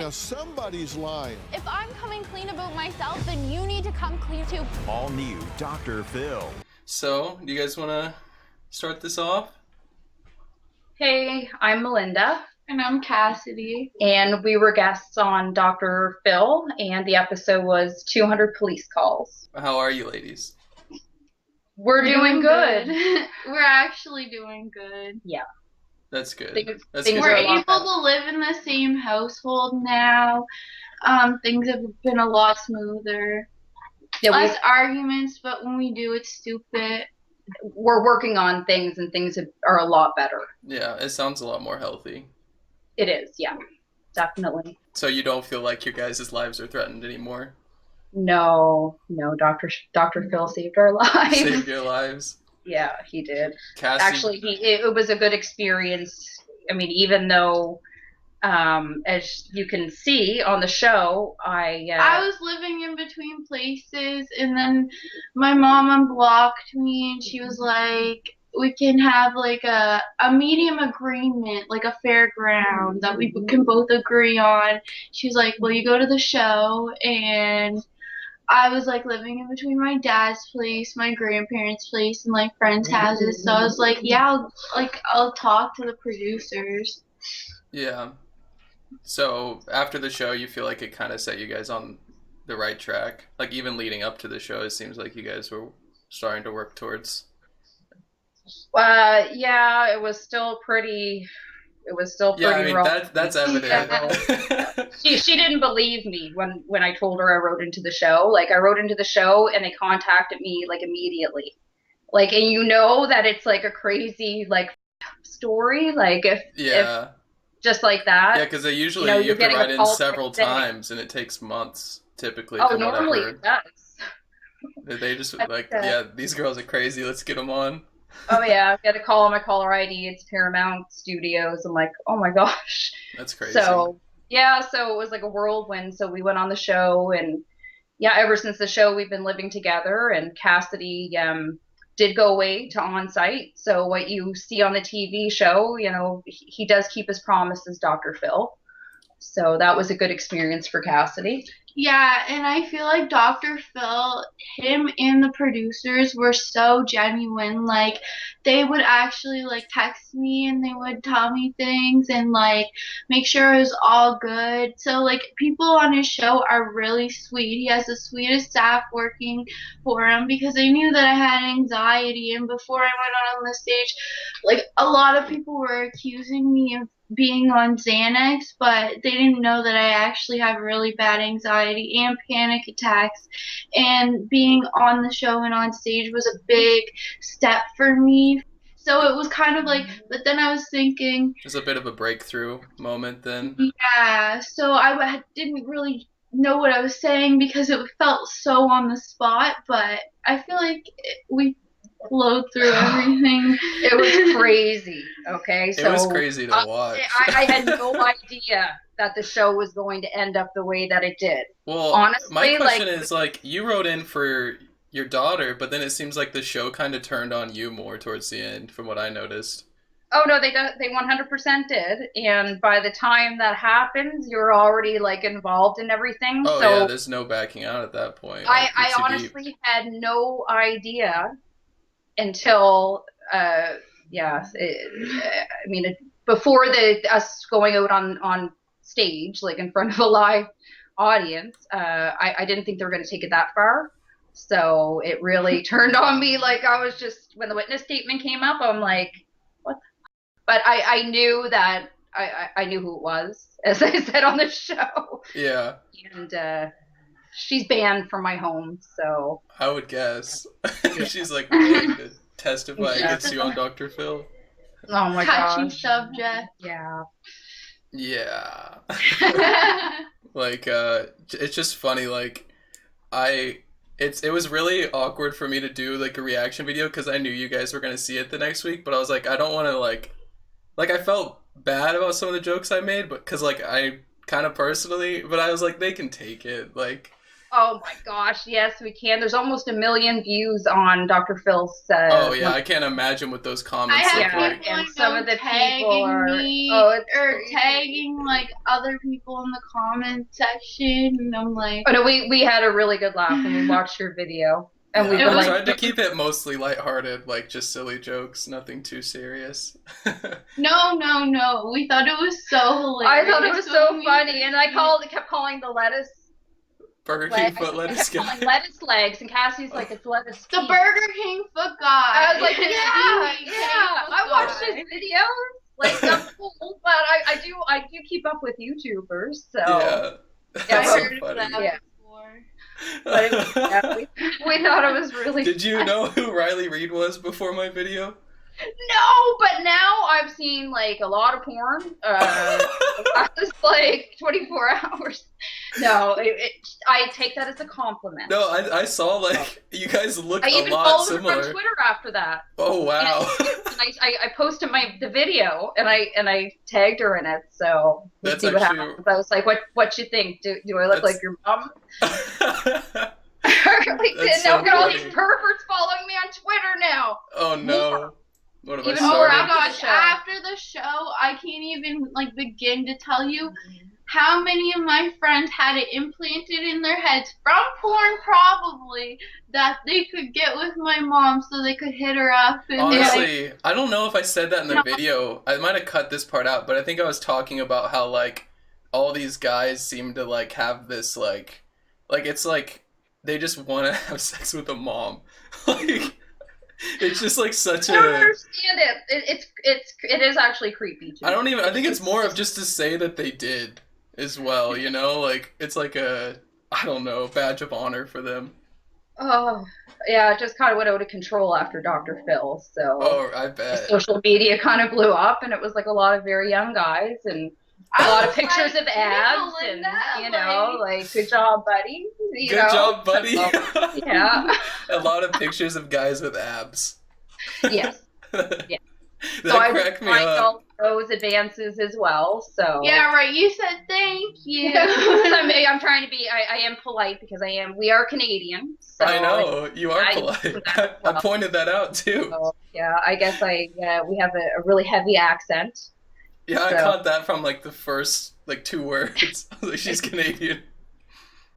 Now somebody's lying. If I'm coming clean about myself, then you need to come clean too. All new Dr. Phil. So, do you guys want to start this off? Hey, I'm Melinda. And I'm Cassidy. And we were guests on Dr. Phil, and the episode was 200 police calls. How are you, ladies? We're doing good. We're actually doing good. Yeah. That's good. Things We're are a lot able better. to live in the same household now. Things have been a lot smoother. Yeah, Less arguments, but when we do, it's stupid. we're working on things, and things are a lot better. Yeah, it sounds a lot more healthy. It is, yeah, definitely. So you don't feel like your guys' lives are threatened anymore? No, Dr. Phil saved our lives. Saved your lives? Yeah, he did. Cassie? Actually, it was a good experience. I mean, even though, as you can see on the show, I was living in between places, and then my mom unblocked me, and she was like, we can have like a medium agreement, like a fair ground that we can both agree on. She was like, well, you go to the show, and I was like living in between my dad's place, my grandparents' place, and like friends' houses. So I was like, yeah, I'll talk to the producers. Yeah. So after the show, you feel like it kind of set you guys on the right track? Like even leading up to the show, it seems like you guys were starting to work towards. Yeah, it was still pretty. It was still pretty Yeah, I mean rough. that's evident. She didn't believe me when I told her I wrote into the show. Like, I wrote into the show, and they contacted me like immediately. Like, and you know that it's like a crazy like story. Like if just like that. Yeah, because they usually you have to write in several times, and it takes months typically. Oh, normally it does. They just like, yeah, these girls are crazy. Let's get them on. Oh yeah, I've got to call on my caller ID. It's Paramount Studios. I'm like, oh my gosh. That's crazy. So yeah, so it was like a whirlwind. So we went on the show, and yeah, ever since the show, we've been living together. And Cassidy did go away to on-site. So what you see on the TV show, you know, he does keep his promises, Dr. Phil. So that was a good experience for Cassidy. Yeah, and I feel like Dr. Phil, him and the producers were so genuine. Like, they would actually, like, text me, and they would tell me things and, like, make sure it was all good. So, like, people on his show are really sweet. He has the sweetest staff working for him because they knew that I had anxiety. And before I went on the stage, like, a lot of people were accusing me of being on Xanax, but they didn't know that I actually have really bad anxiety and panic attacks, and being on the show and on stage was a big step for me. So it was kind of like, but then I was thinking, it was a bit of a breakthrough moment then. Yeah, so I didn't really know what I was saying because it felt so on the spot, but I feel like we flowed through everything. It was crazy. Okay, so it was crazy to watch. I had no idea that the show was going to end up the way that it did. Well, honestly, my question is, like, you wrote in for your daughter, but then it seems like the show kind of turned on you more towards the end, from what I noticed. Oh no, they 100% did, and by the time that happens, you're already like involved in everything. Oh so yeah, there's no backing out at that point. I honestly had no idea until before us going out on stage, like in front of a live audience, I didn't think they were going to take it that far. So it really turned on me. Like, I was just, when the witness statement came up, I'm like, what? But I knew that I knew who it was, as I said on the show. Yeah. And she's banned from my home, so. I would guess. She's like willing to testify against you on Dr. Phil. Oh my gosh. Touchy subject. Yeah. Yeah. Like, it's just funny, like, it was really awkward for me to do, like, a reaction video, because I knew you guys were going to see it the next week, but I was like, I don't want to, like, I felt bad about some of the jokes I made, but, because, like, I kind of personally, but I was like, they can take it, like, Oh my gosh, yes, we can. There's almost 1 million views on Dr. Phil's. Oh yeah, I can't imagine what those I comments have look Yeah, like. people and I some know of the tagging people are. me Oh, it's or crazy. tagging like other people in the comment section, and I'm like, Oh no, we had a really good laugh when we watched your video, and Yeah, we It were I was- like, tried to keep it mostly lighthearted, like just silly jokes, nothing too serious. no. We thought it was so hilarious. I thought it was so when we- funny, and I kept calling the lettuce. Burger King I foot lettuce kept guy. calling lettuce legs, and Cassie's like, it's lettuce. the feet. Burger King foot guy. I was like, The yeah. BK I foot watched guy. his videos. Like, I'm cool, but I do keep up with YouTubers, so. Yeah. Yeah, That's I so heard of funny. that Yeah. before. But it was, yeah, we thought it was really. Did you know who Riley Reid was before my video? No, but now I've seen like a lot of porn. It's like 24 hours. No, I take that as a compliment. No, I saw like you guys look I a even lot followed her similar. from Twitter after that. Oh wow. And I posted the video and I tagged her in it. So we'll That's see what actually- happens. I was like, what you think? Do I look That's- like your mom? I really did. That's Now so look at all funny. these perverts following me on Twitter now. Oh no. What have I Even Oh more my started? after the gosh, show. after the show, I can't even like begin to tell you how many of my friends had it implanted in their heads from porn probably that they could get with my mom so they could hit her up and like, Honestly, I don't know if I said that in the video. I might have cut this part out, but I think I was talking about how like all these guys seem to like have this like it's like they just want to have sex with a mom. Like it's just like such I don't a understand it. It is actually creepy. To me. I think it's more of just to say that they did as well, you know? Like it's like a I don't know, badge of honor for them. Oh, yeah, it just kind of went out of control after Dr. Phil. So Oh, I bet. social media kind of blew up, and it was like a lot of very young guys and a I lot of was pictures like, of abs, and Melinda, you know, like good job, buddy. You Good know? job, buddy. Yeah. A lot of pictures of guys with abs. Yes. That So I cracked me liked up. all those advances as well. So yeah, right. You said thank you. I'm trying to be. I am polite because I am. We are Canadian. So I know you are I- polite. I pointed that out too. So, yeah, I guess we have a really heavy accent. Yeah, I so- caught that from like the first like 2 words. I was like, she's Canadian.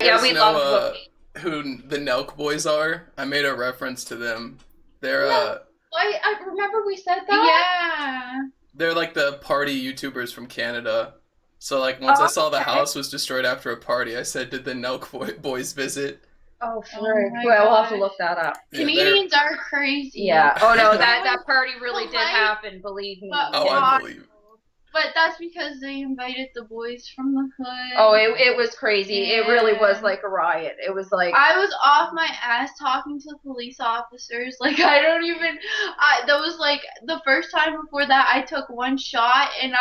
You Yeah, guys we know, love who the Nelk Boys are. I made a reference to them. They're I remember we said that. Yeah. they're like the party YouTubers from Canada. So like once I saw the Okay. house was destroyed after a party, I said, "Did the Nelk Boys visit?" Oh, Oh sure. my Well, we'll have to gosh. look that up. Yeah, they're- Canadians are crazy. Yeah. Oh no, that That was party really did polite, happen. Believe me. but Oh, Yeah. I believe. But that's because they invited the boys from the hood. Oh, it was crazy. It really was Yeah. like a riot. It was like I was off my ass talking to police officers. Like I don't even. That was like the first time before that I took one shot, and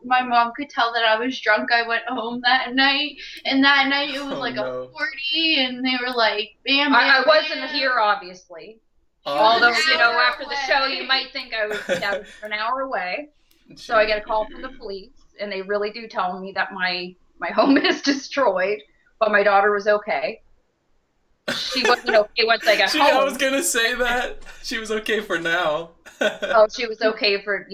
my mom could tell that I was drunk. I went home that night, and that night it was Oh, like no. a 40, and they were like, "Bam, I bam, wasn't bam." here, obviously. Oh, Although an you know, hour after the show, away. you might think I was an hour away. So I get a call from the police, and they really do tell me that my home is destroyed, but my daughter was okay. She wasn't okay once I got I home. was gonna say that. She was okay for now. Oh, she was okay for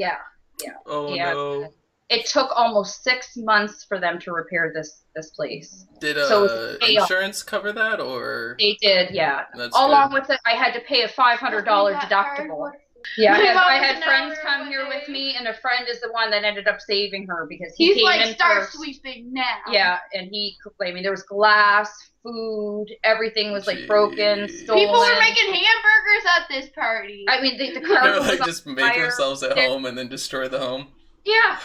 Oh yeah. no. It took almost 6 months for them to repair this place. Did So it was chaos. insurance cover that or They did, yeah. that's Along good. with it, I had to pay a $500 That deductible. hard. Yeah, My mom I was had an friends hour come here with away. me, and a friend is the one that ended up saving her because he He's came like, in start first. sweeping now. Yeah, and I mean, there was glass, food, everything was like broken, Jeez. stolen. People were making hamburgers at this party. I mean, the They car would was like on just make fire. themselves at There- home and then destroy the home. Yeah,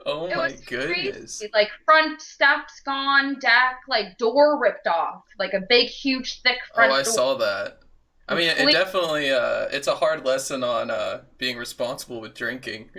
Oh it my was goodness. crazy. Like front steps gone, deck, like door ripped off, like a big, huge, thick front Oh, I door. saw that. I mean, it Complete- definitely it's a hard lesson on being responsible with drinking.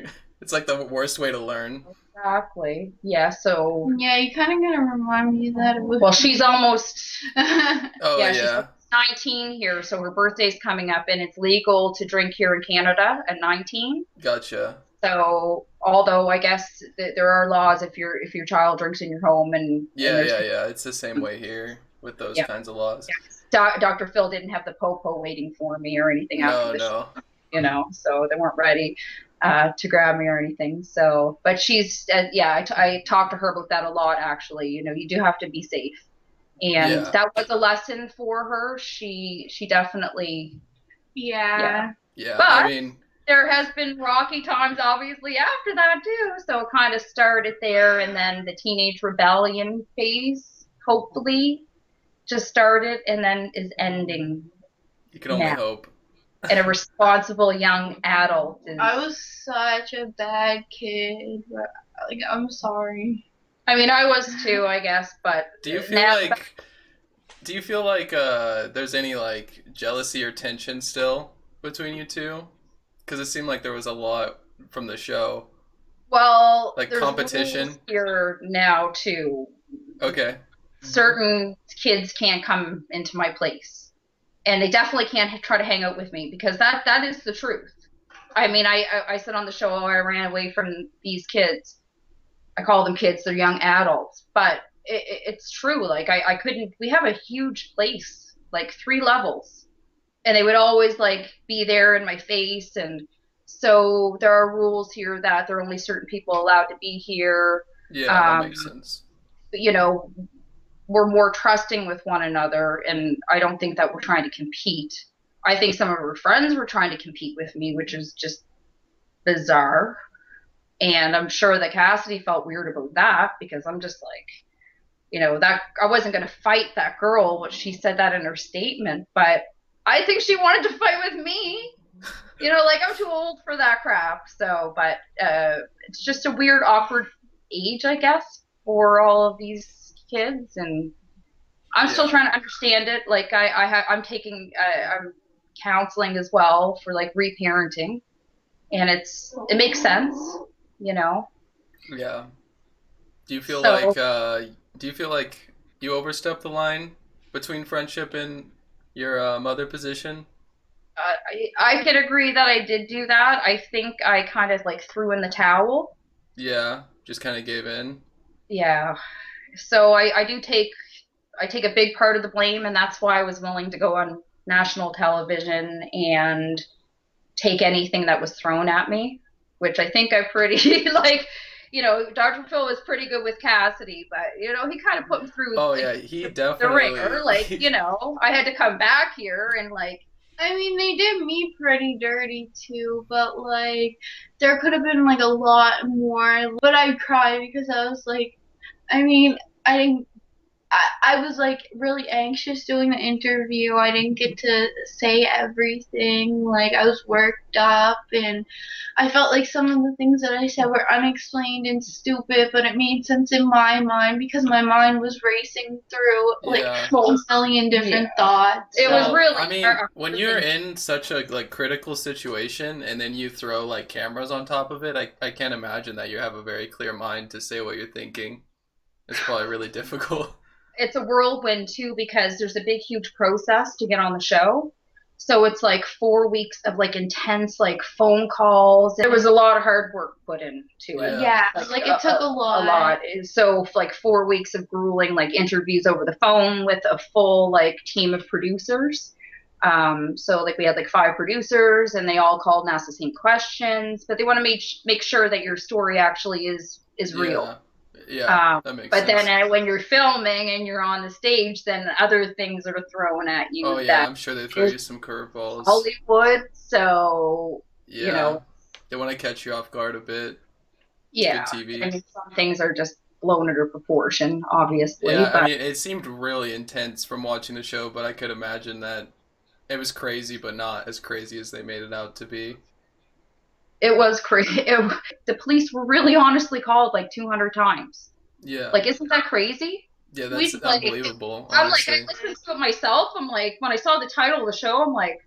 It's like the worst way to learn. Exactly. Yeah. So, Yeah, you kind of gotta remind me that it was. well, she's almost Oh Yeah, yeah. she's 19 here, so her birthday's coming up, and it's legal to drink here in Canada at 19. Gotcha. So, although I guess there are laws if your child drinks in your home and Yeah, there's, yeah. It's the same way here with those yeah, kinds of laws. Dr. Phil didn't have the popo waiting for me or anything after No, the no. so they weren't ready to grab me or anything. So, but she's, I talked to her about that a lot, actually. You do have to be safe. And Yeah. that was a lesson for her. She definitely, Yeah. Yeah, But I mean, there has been rocky times, obviously, after that, too. So it kind of started there, and then the teenage rebellion phase, hopefully, just started and then is ending you can only now. hope. And a responsible young adult is. I was such a bad kid. But, like, I'm sorry. I mean, I was too, I guess, but Do you feel now, like there's any like jealousy or tension still between you two? Because it seemed like there was a lot from the show. well, Like there's competition? rules here now too. Okay. Certain kids can't come into my place, and they definitely can't try to hang out with me because that is the truth. I mean, I said on the show, I ran away from these kids. I call them kids; they're young adults, but it's true. Like I couldn't. We have a huge place, like 3 levels, and they would always like be there in my face, and so there are rules here that there are only certain people allowed to be here. Yeah, that makes sense. You know, we're more trusting with one another, and I don't think that we're trying to compete. I think some of her friends were trying to compete with me, which is just bizarre. And I'm sure that Cassidy felt weird about that because I'm just like, that I wasn't going to fight that girl, but she said that in her statement. But I think she wanted to fight with me. Like I'm too old for that crap. So, but it's just a weird, awkward age, I guess, for all of these kids, and I'm still trying to understand it. Like I'm taking I'm counseling as well for like reparenting, and it makes sense. Yeah. Do you feel So- like you overstepped the line between friendship and your mother position? I could agree that I did do that. I think I kind of like threw in the towel. Yeah, just kind of gave in. Yeah. So I take a big part of the blame, and that's why I was willing to go on national television and take anything that was thrown at me, which I think I pretty like. Dr. Phil was pretty good with Cassidy, but he kind of put me through. Oh like, yeah, he the definitely. ringer. Like I had to come back here and like. I mean, they did me pretty dirty too, but like, there could have been like a lot more. But I cried because I was like, I mean, I didn't. I was like really anxious doing the interview. I didn't get to say everything. Like I was worked up, and I felt like some of the things that I said were unexplained and stupid, but it made sense in my mind because my mind was racing through like Yeah. a million different thoughts. It was So- really. I mean, when you're in such a like critical situation and then you throw like cameras on top of it, I can't imagine that you have a very clear mind to say what you're thinking. It's probably really difficult. It's a whirlwind too because there's a big huge process to get on the show, so it's like 4 weeks of like intense like phone calls. There was a lot of hard work put into it. Yeah, like it took a lot. So like 4 weeks of grueling like interviews over the phone with a full like team of producers. So like we had like 5 producers, and they all called and asked the same questions, but they want to make sure that your story actually is real. Yeah, that makes but sense. then when you're filming and you're on the stage, then other things are thrown at you. Oh yeah, I'm sure they throw you some curveballs. Hollywood, so Yeah, they want to catch you off guard a bit. Yeah, It's good TV. and some things are just blown out of proportion, obviously. Yeah, but I mean, it seemed really intense from watching the show, but I could imagine that it was crazy, but not as crazy as they made it out to be. it was crazy. The police were really honestly called like 200 times. Yeah. Like, isn't that crazy? Yeah, that's like, unbelievable. I'm like, Honestly. I listened to it myself. I'm like, when I saw the title of the show, I'm like,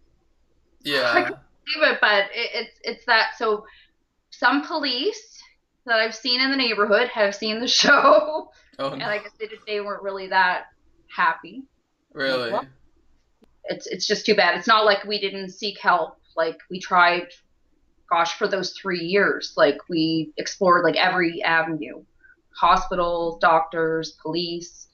I Yeah. couldn't believe it. But it's that. So some police that I've seen in the neighborhood have seen the show, Oh and no. I guess they weren't really that happy. Really? It's just too bad. It's not like we didn't seek help. Like we tried gosh, for those 3 years, like we explored like every avenue, hospitals, doctors, police.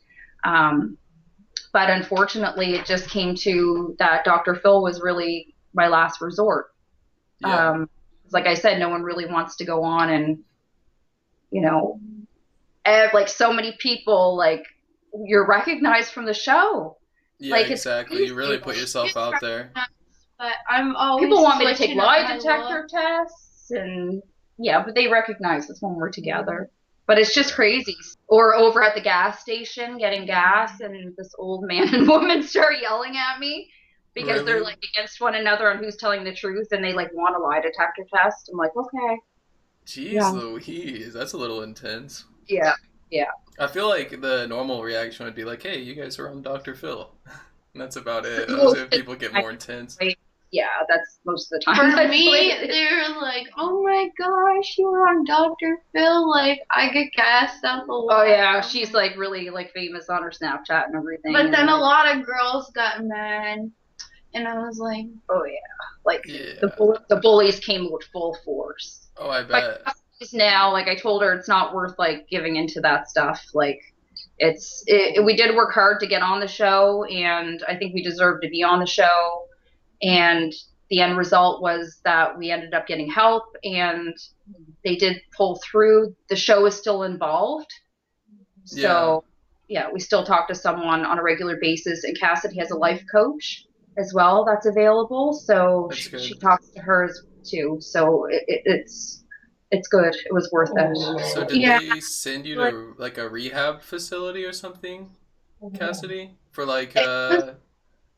But unfortunately, it just came to that Dr. Phil was really my last resort. Yeah. Like I said, no one really wants to go on and, you know, like so many people, like you're recognized from the show. Yeah, Like, it's exactly. You really crazy. put yourself out there. But I'm always People want me to take switching up lie my detector look. tests, and yeah, but they recognize us when we're together. But it's just crazy. Or over at the gas station getting gas, and this old man and woman start yelling at me because they're Really? like against one another on who's telling the truth, and they like want a lie detector test. I'm like, okay, Jeez yeah, Louise, that's a little intense. yeah, yeah. I feel like the normal reaction would be like, "Hey, you guys are on Dr. Phil," and that's about it. I was if people get more intense. Yeah, that's most of the time. For me, they're like, "Oh my gosh, you were on Dr. Phil!" Like I get gassed up a lot. Oh yeah, she's like really like famous on her Snapchat and everything. But then and, a like, lot of girls got mad, and I was like, oh yeah, like Yeah. the bullies came with full force. Oh, I My bet. customers now, like I told her, it's not worth like giving into that stuff. Like we did work hard to get on the show, and I think we deserve to be on the show. And the end result was that we ended up getting help, and they did pull through. The show is still involved, so yeah, we still talk to someone on a regular basis. And Cassidy has a life coach as well that's available, so That's good. she talks to hers too. So it's good. It was worth it. So did Yeah. they send you to like a rehab facility or something, Cassidy? For like It was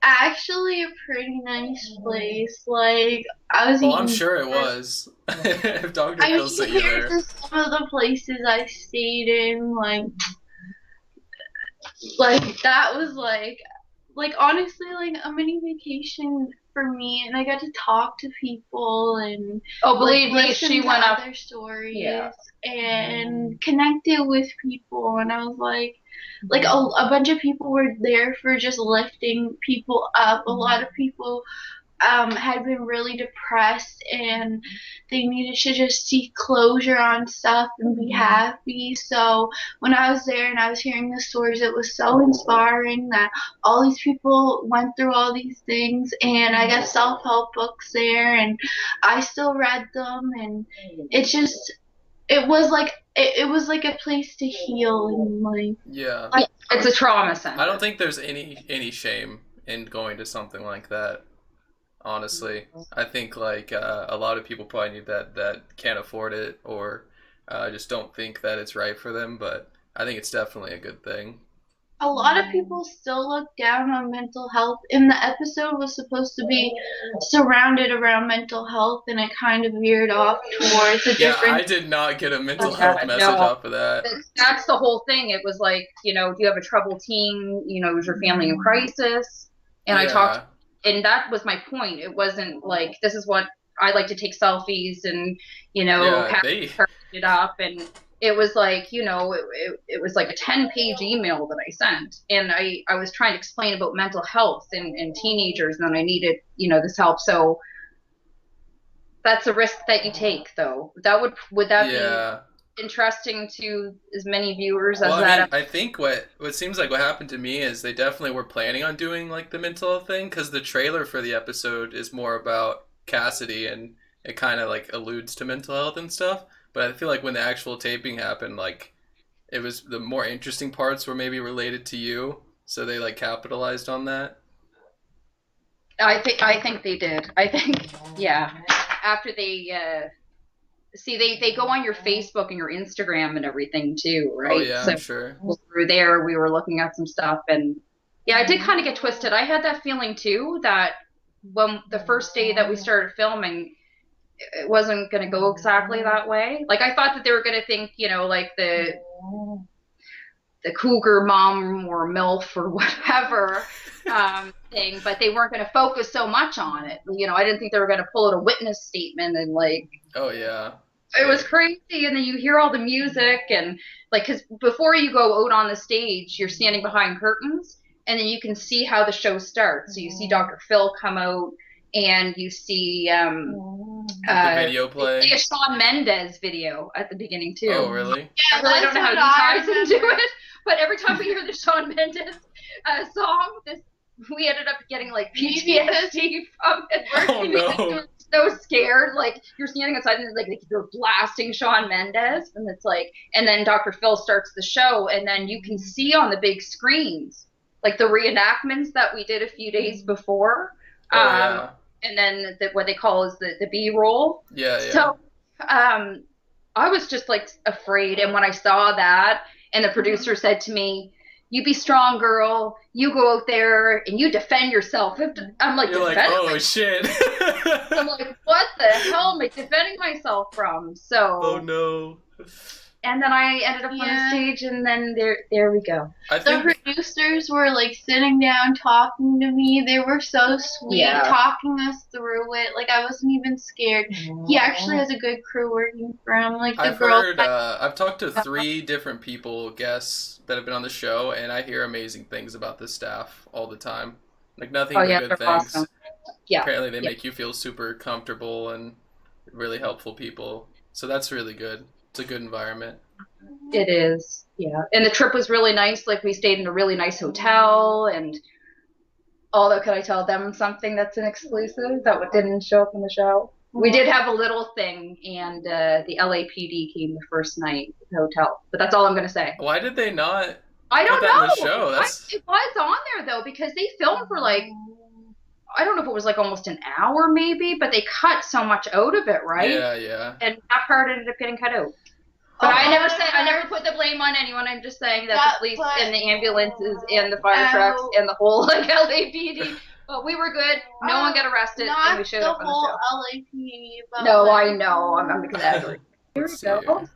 actually a pretty nice place. Like I was Oh, I'm eating. sure it was. If Dr. I Phil mean, sent you compared there. to some of the places I stayed in, like that was like honestly like a mini vacation for me, and I got to talk to people and Oh, like believe me, listen she to went up. other stories Yeah. and connected with people, and I was like a bunch of people were there for just lifting people up. A lot of people had been really depressed, and they needed to just seek closure on stuff and be happy. So when I was there and I was hearing the stories, it was so inspiring that all these people went through all these things, and I got self-help books there, and I still read them, and it just it was like a place to heal, and like Yeah. It's a trauma center. I don't think there's any shame in going to something like that. Honestly, I think like a lot of people probably need that can't afford it or just don't think that it's right for them. But I think it's definitely a good thing. a lot of people still look down on mental health, and the episode was supposed to be surrounded around mental health, and it kind of veered off towards a Yeah, different. I did not get a mental Yeah, health message no. off of that. That's the whole thing. It was like, you know, do you have a troubled teen? You know, is your family in crisis? And I talked, and that was my point. It wasn't like, this is what I like to take selfies and, you know, Yeah, package it up. And it was like, you know, it was like a 10-page email that I sent. And I was trying to explain about mental health and teenagers, and then I needed, you know, this help. So that's a risk that you take, though. Would that Yeah. be interesting to as many viewers as Well, I that? mean, I think what seems like what happened to me is they definitely were planning on doing like the mental health thing because the trailer for the episode is more about Cassidy and it kind of like alludes to mental health and stuff. But I feel like when the actual taping happened, like it was the more interesting parts were maybe related to you, so they like capitalized on that. I think they did. I think, yeah. After they see, they go on your Facebook and your Instagram and everything too, right? Oh yeah, So I'm sure. we were there. We were looking at some stuff, and yeah, I did kind of get twisted. I had that feeling too that when the first day that we started filming, it wasn't going to go exactly that way. Like I thought that they were going to think, you know, like the cougar mom or MILF or whatever thing, but they weren't going to focus so much on it. You know, I didn't think they were going to pull out a witness statement and like, Oh yeah. it was crazy. And then you hear all the music and like, because before you go out on the stage, you're standing behind curtains and then you can see how the show starts. So you see Dr. Phil come out and you see The video play. a Shawn Mendes video at the beginning too. Oh, really? I really don't that's know how what he I ties into remember. it, but every time we hear the Shawn Mendes song, we ended up getting like PTSD from it. Oh, no. We were so scared. Like you're standing outside and like they're blasting Shawn Mendes, and it's like, and then Dr. Phil starts the show, and then you can see on the big screens like the reenactments that we did a few days before. Oh, yeah. And then what they call is the B-roll. Yeah, yeah. So I was just like afraid. And when I saw that, and the producer said to me, "You be strong, girl. You go out there and you defend yourself." I'm like, You're like, defend oh, myself? shit. I'm like, what the hell am I defending myself from? So, Oh, no. and then I ended up on Yeah. the stage, and then there we go. I The think producers were like sitting down talking to me. They were so sweet, Yeah. talking us through it. Like I wasn't even scared. He actually has a good crew working for him. Like the I've girls. heard, I've talked to 3 different people, guests, that have been on the show, and I hear amazing things about the staff all the time. Like, nothing but good they're things. awesome. Yeah. Apparently, they Yeah. make you feel super comfortable and really helpful people. So that's really good. It's a good environment. It is, yeah. And the trip was really nice. Like we stayed in a really nice hotel, and although could I tell them something that's an exclusive that didn't show up in the show? We did have a little thing, and the LAPD came the first night at the hotel. But that's all I'm going to say. Why did they not? I don't Put that in know. the show. It was on there though because they filmed for like, I don't know if it was like almost an hour maybe, but they cut so much out of it, right? Yeah, yeah. And that part ended up getting cut out. But I never put the blame on anyone. I'm just saying that the police and the ambulances and the fire trucks and the whole like LAPD. But we were good. No one got arrested, and we Not showed the up on the whole show. LAPD. But No, like, I know. I'm exaggerating. Here we Let's see go. here.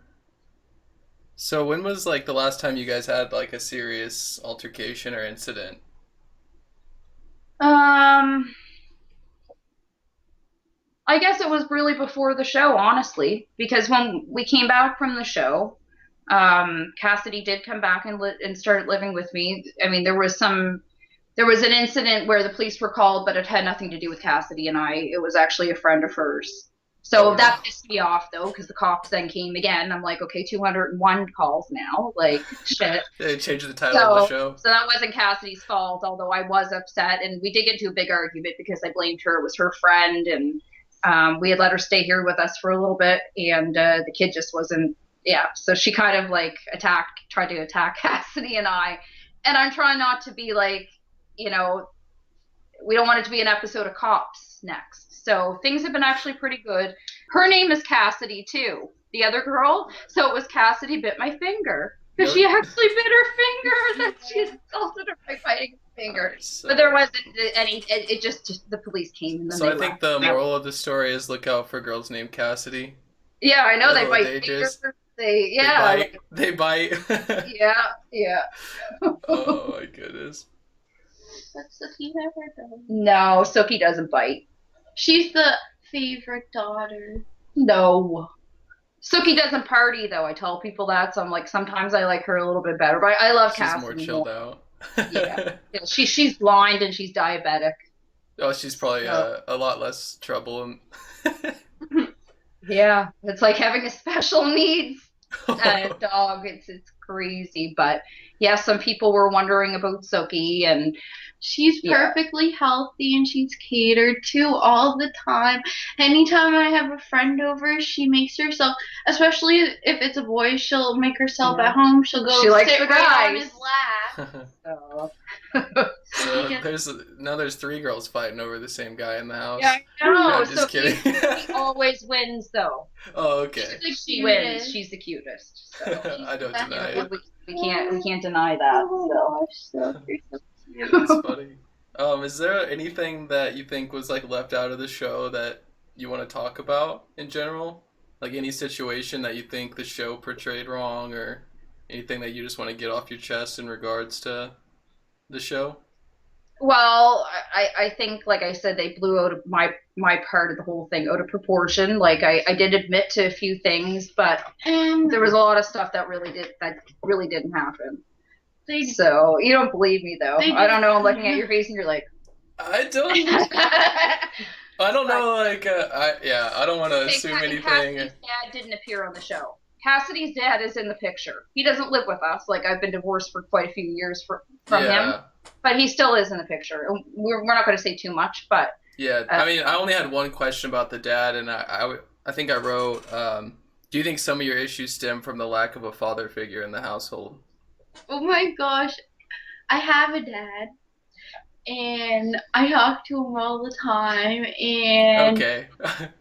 So when was like the last time you guys had like a serious altercation or incident? I guess it was really before the show, honestly, because when we came back from the show, Cassidy did come back and started living with me. I mean, there was an incident where the police were called, but it had nothing to do with Cassidy and I. It was actually a friend of hers. So that pissed me off, though, because the cops then came again. I'm like, okay, 201 calls now. Like, shit. They changed the title of the show. So that wasn't Cassidy's fault, although I was upset. And we did get into a big argument because I blamed her. It was her friend. And we had let her stay here with us for a little bit. And the kid just wasn't, yeah. So she kind of like tried to attack Cassidy and I. And I'm trying not to be like, you know, we don't want it to be an episode of Cops next. So things have been actually pretty good. Her name is Cassidy too, the other girl. So it was Cassidy bit my finger because she actually bit her finger. That she assaulted her by biting her finger. So, But there wasn't any. It just the police came and then so they I think left. the moral of the story is look out for girls named Cassidy. Yeah, I know they Little bite dangerous. fingers. Yeah, They bite. yeah. Oh my goodness. That's the he ever done. No, Sookie doesn't bite. She's the favorite daughter. No. Sookie doesn't party though. I tell people that, so I'm like, sometimes I like her a little bit better. But I love She's Cassidy more chilled out. Yeah. Yeah, she's blind and she's diabetic. Oh, she's probably So- a lot less trouble. Yeah, it's like having a special needs dog. It's crazy, but yeah, some people were wondering about Sookie, and She's Yeah. perfectly healthy and she's catered to all the time. Anytime I have a friend over, she makes herself, especially if it's a boy, she'll make herself Yeah. at home. She'll go She likes sit the right on guys. his lap. so. So Yeah. there's 3 girls fighting over the same guy in the house. Yeah, I know. I'm just Sookie kidding. always wins though. Oh, okay. She's the She wins. cutest. She's the cutest. So. I don't She's deny the it. We can't deny that. Oh So. gosh, so you're so cute. That's funny. Is there anything that you think was like left out of the show that you want to talk about in general? Like any situation that you think the show portrayed wrong, or anything that you just want to get off your chest in regards to the show? Well, I think, like I said, they blew out my part of the whole thing out of proportion. Like I did admit to a few things, but And there was a lot of stuff that really didn't happen. they So you don't believe me though. They I don't know. I'm did. looking at your face and you're like, I don't. I don't know, like, I don't want to assume anything. Cassidy's dad didn't appear on the show. Cassidy's dad is in the picture. He doesn't live with us. Like, I've been divorced for quite a few years from him. But he still is in the picture. We're not going to say too much, but... Yeah, I mean, I only had one question about the dad, and I think I wrote, do you think some of your issues stem from the lack of a father figure in the household? Oh my gosh. I have a dad. And I talk to him all the time, and okay,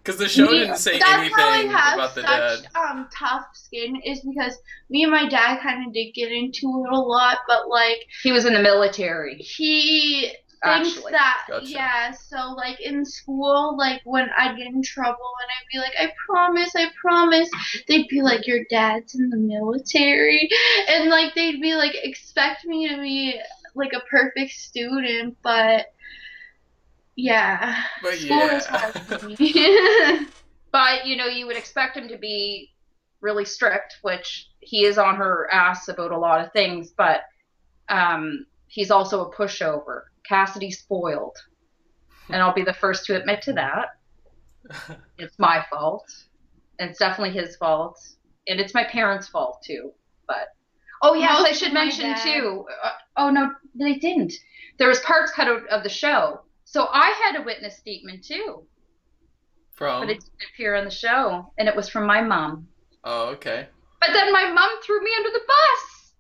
because the show didn't say anything about the dad. That's how I have such tough skin, is because me and my dad kind of did get into it a lot, but like he was in the military. He thinks that so like in school, like when I'd get in trouble and I'd be like, I promise, they'd be like, your dad's in the military, and like they'd be like, expect me to be like a perfect student, but yeah. But school yeah. is hard for me. But you would expect him to be really strict, which he is on her ass about a lot of things, but he's also a pushover. Cassidy's spoiled. And I'll be the first to admit to that. It's my fault. And it's definitely his fault. And it's my parents' fault too. But oh yes, I should mention too. Oh no, they didn't. There was parts cut out of the show, so I had a witness statement too. From? But it didn't appear on the show, and it was from my mom. Oh, okay. But then my mom threw me under the bus.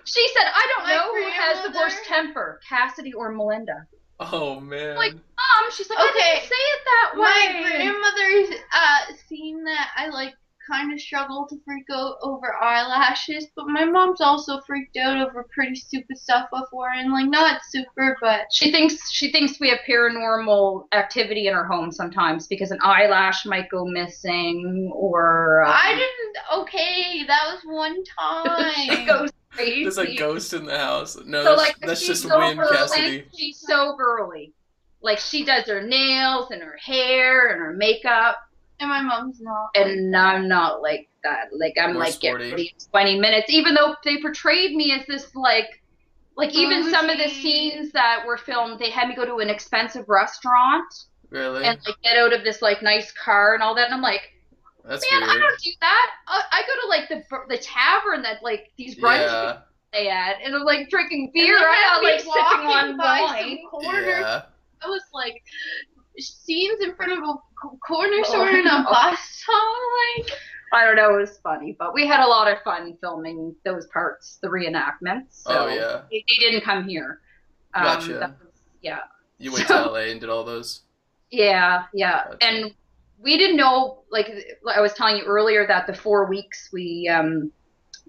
She said, "I don't know who has the worst temper, Cassidy or Melinda." Oh man. Like, Mom, she's like, I didn't say it that way. My grandmother's seen that I like kind of struggle to freak out over eyelashes, but my mom's also freaked out over pretty stupid stuff before, and like not super, but she thinks we have paranormal activity in our home sometimes because an eyelash might go missing, or I didn't. Okay, that was one time. She goes crazy. There's a ghost in the house. No, so, that's just so wind, Cassidy. She's so girly. Like, she does her nails and her hair and her makeup. And my mom's not. And I'm not like that. Like, I'm More like, sporty. get ready in 20 minutes. Even though they portrayed me as this, like even some of the scenes that were filmed, they had me go to an expensive restaurant. Really? And, like, get out of this, like, nice car and all that. And I'm like, that's man, weird. I don't do that. I go to, like, the tavern that, like, these brunch they at. And I'm, like, drinking beer. I'm not, like, sipping on wine. Yeah. I was, like, scenes in front of a corner store in a bus. Like, I don't know, it was funny, but we had a lot of fun filming those parts, the reenactments. So oh yeah. They didn't come here. Gotcha. Yeah. You went to LA and did all those? Yeah. Gotcha. And we didn't know, like I was telling you earlier, that the 4 weeks we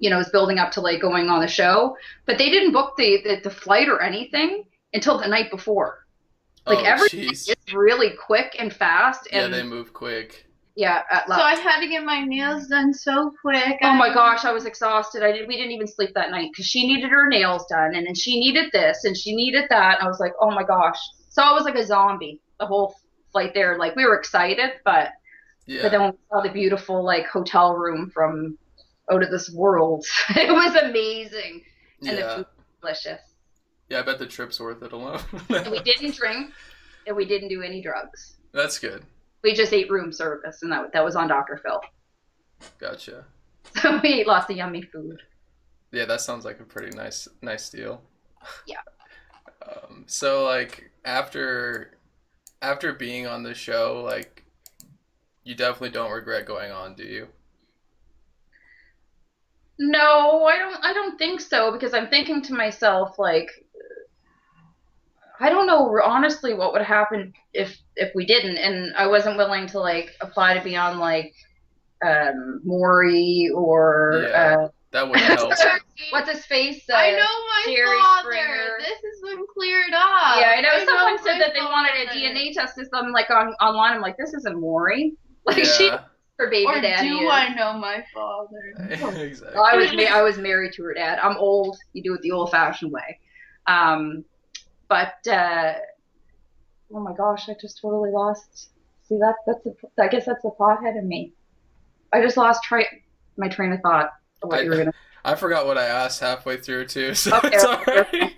was building up to like going on the show, but they didn't book the flight or anything until the night before. Like, everything is really quick and fast. And yeah, they move quick. Yeah. So I had to get my nails done so quick. Oh my gosh, I was exhausted. We didn't even sleep that night because she needed her nails done, and then she needed this, and she needed that. I was like, oh my gosh. So I was like a zombie the whole flight there. Like, we were excited, but then we saw the beautiful, like, hotel room from out of this world. It was amazing. And the food was delicious. Yeah, I bet the trip's worth it alone. And we didn't drink, and we didn't do any drugs. That's good. We just ate room service, and that was on Dr. Phil. Gotcha. So we ate lots of yummy food. Yeah, that sounds like a pretty nice deal. Yeah. So, like, after being on the show, like, you definitely don't regret going on, do you? No, I don't think so, because I'm thinking to myself, like, I don't know honestly what would happen if we didn't, and I wasn't willing to, like, apply to be on, like, Maury or that would help. What's his face? I know my Jerry father. Springer. This has been cleared up. Yeah, I know. Someone said that they wanted a DNA test system, like, online. I'm like, this isn't Maury. Like, she her baby or daddy. Do I know my father? Exactly. I was married to her dad. I'm old. You do it the old-fashioned way. But oh my gosh, I just totally lost. See, I guess that's the pothead in me. I just lost my train of thought of what you were gonna. I forgot what I asked halfway through too, so okay, it's alright.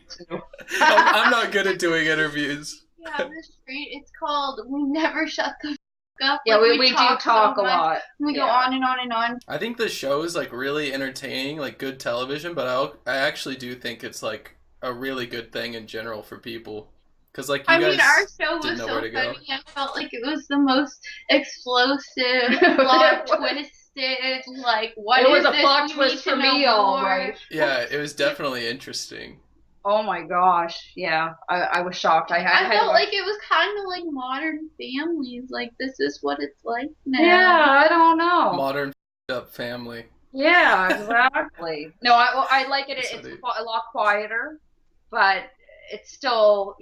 I'm not good at doing interviews. Yeah, have this straight. It's called "We Never Shut the F Up." Yeah, Like, we do talk talk so a much. lot. We go Yeah. on and on and on. I think the show is like really entertaining, like good television, but I actually do think it's like a really good thing in general for people. Because like you I guys mean, our show didn't was know so where to go. funny. I felt like it was the most explosive, It plot was. twisted. Like, what It was is a this? plot You twist need to for me, know all more. right. Yeah, it was definitely interesting. Oh my gosh, yeah, I was shocked. I I had felt to- like it was kind of like Modern Families. Like, this is what it's like now. yeah, I don't know. Modern up family. Yeah, exactly. No, I like it. That's It's funny. a lot quieter, but it's still,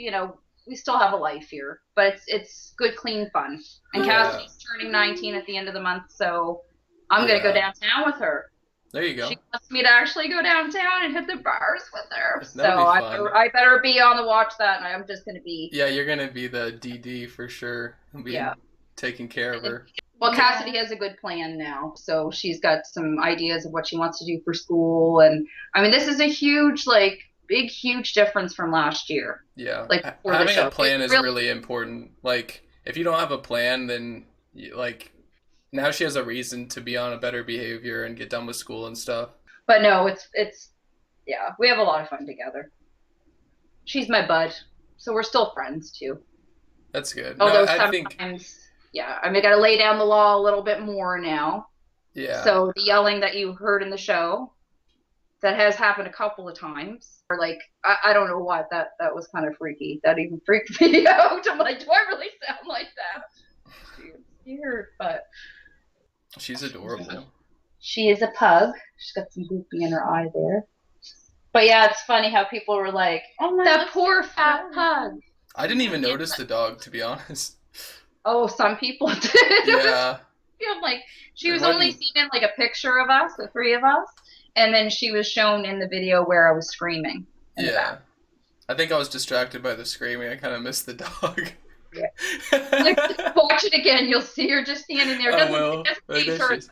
we still have a life here. But it's good, clean fun. And Yeah. Cassidy's turning 19 at the end of the month, so I'm gonna go Yeah. downtown with her. There you go. She wants me to actually go downtown and hit the bars with her. So That'd be fun. I better be on the watch that night. I'm just gonna be. Yeah, you're gonna be the DD for sure. Be Yeah. taking care of her. Well, Yeah. Cassidy has a good plan now, so she's got some ideas of what she wants to do for school, and I mean, this is a huge, huge difference from last year. Yeah. Like, before the Having show. a plan It is really- really important. Like, if you don't have a plan, then like now she has a reason to be on a better behavior and get done with school and stuff. But no, it's yeah, we have a lot of fun together. She's my bud, so we're still friends too. That's good. Although No, I sometimes, think yeah, I mean, I got to lay down the law a little bit more now. yeah. So the yelling that you heard in the show, that has happened a couple of times. Or like, I don't know what, that was kind of freaky. That even freaked me out. I'm like, do I really sound like that? It's weird, but She's adorable. she is a pug. She's got some goopy in her eye there. But yeah, it's funny how people were like, Oh my that God. poor fat pug. I didn't even notice the dog, to be honest. Oh, some people did. Yeah. I'm like, she It was only wasn't- seen in like a picture of us, the three of us, and then she was shown in the video where I was screaming. in the Yeah. back. I think I was distracted by the screaming. I kind of missed the dog. Yeah. Like, watch it again. You'll see her just standing there. I Doesn't, will. it doesn't Like, phase there her. she is.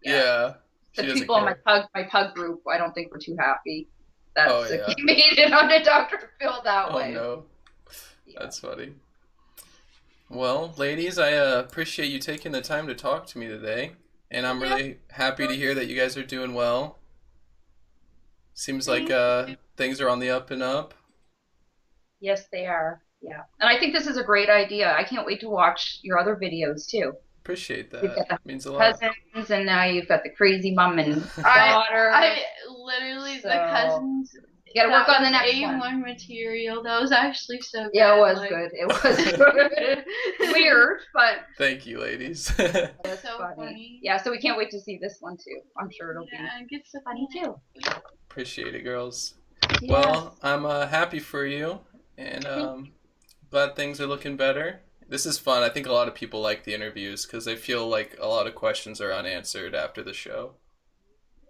Yeah. She The doesn't people on care. my pug group, I don't think were too happy. That's Oh, yeah. he made it on to Dr. Phil that Oh way. no. Yeah. That's funny. Well, ladies, I appreciate you taking the time to talk to me today, and I'm really happy to hear that you guys are doing well. Seems like things are on the up and up. Yes, they are. Yeah. And I think this is a great idea. I can't wait to watch your other videos too. Appreciate We've got that. Means a lot. Cousins, and now you've got the crazy mom and I daughter. literally, So, the cousins. you gotta work that on the was next A1 one. material. That was actually so good. Yeah, it was like- good. It was good. Weird, but Thank you, ladies. it's So funny. funny. Yeah, so we can't wait to see this one too. I'm sure it'll Yeah, it gets so be funny too. Appreciate it, girls. Yeah. Well, I'm happy for you, and glad things are looking better. This is fun. I think a lot of people like the interviews because they feel like a lot of questions are unanswered after the show.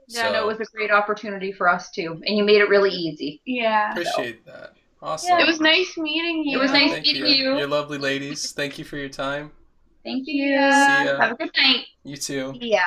Yeah, no, it was a great opportunity for us too, and you made it really easy. Yeah. Appreciate that. Awesome. It was nice meeting you. It was nice Thank meeting you. You're lovely ladies. Thank you for your time. Thank you. Yeah. See ya. Have a good night. You too. Yeah.